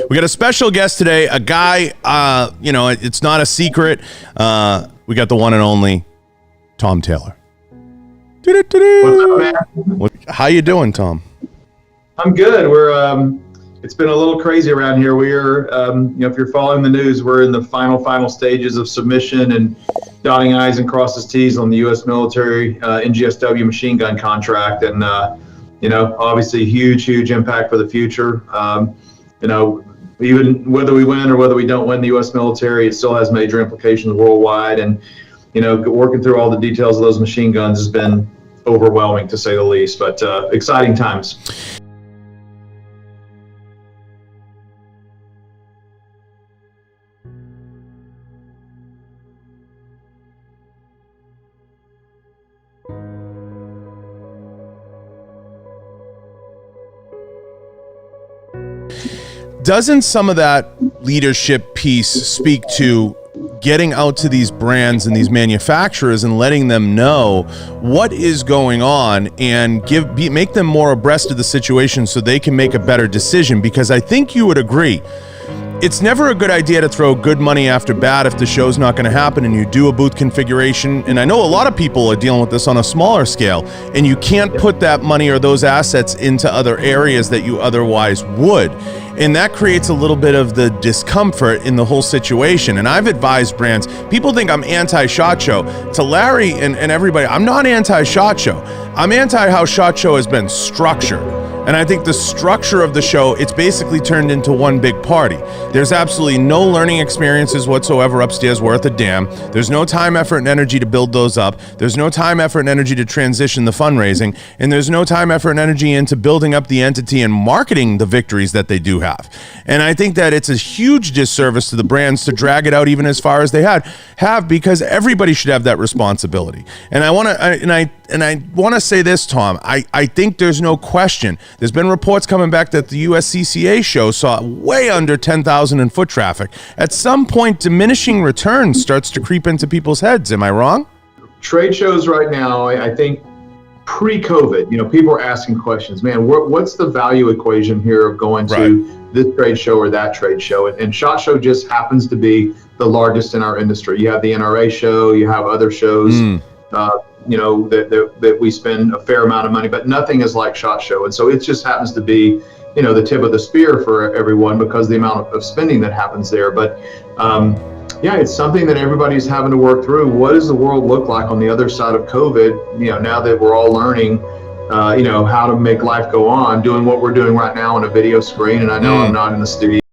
We got a special guest today, a guy, it's not a secret. We got the one and only Tom Taylor. What's up, man? How you doing, Tom? I'm good. It's been a little crazy around here. We're, if you're following the news, we're in the final stages of submission and dotting I's and crosses T's on the U.S. military NGSW machine gun contract. And, obviously huge impact for the future. Even whether we win or whether we don't win the U.S. military, it still has major implications worldwide. And, working through all the details of those machine guns has been overwhelming, to say the least, but exciting times. Doesn't some of that leadership piece speak to getting out to these brands and these manufacturers and letting them know what is going on and make them more abreast of the situation so they can make a better decision? Because I think you would agree, it's never a good idea to throw good money after bad if the show's not going to happen and you do a booth configuration. And I know a lot of people are dealing with this on a smaller scale, and you can't put that money or those assets into other areas that you otherwise would. And that creates a little bit of the discomfort in the whole situation. And I've advised brands, people think I'm anti-SHOT Show. To Larry and everybody, I'm not anti-SHOT Show. I'm anti how SHOT Show has been structured. And I think the structure of the show, it's basically turned into one big party. There's absolutely no learning experiences whatsoever upstairs worth a damn. There's no time, effort, and energy to build those up. There's no time, effort, and energy to transition the fundraising. And there's no time, effort, and energy into building up the entity and marketing the victories that they do have. And I think that it's a huge disservice to the brands to drag it out even as far as they have, because everybody should have that responsibility. And I want to say this, Tom. I think there's no question. There's been reports coming back that the USCCA show saw way under 10,000 in foot traffic. At some point, diminishing returns starts to creep into people's heads. Am I wrong? Trade shows right now, I think pre-COVID, people are asking questions. Man, what's the value equation here of going to this trade show or that trade show? And SHOT Show just happens to be the largest in our industry. You have the NRA show, you have other shows. That we spend a fair amount of money, but nothing is like SHOT Show. And so it just happens to be, the tip of the spear for everyone because of the amount of spending that happens there. But it's something that everybody's having to work through. What does the world look like on the other side of COVID? Now that we're all learning, how to make life go on, doing what we're doing right now on a video screen. And I know I'm not in the studio.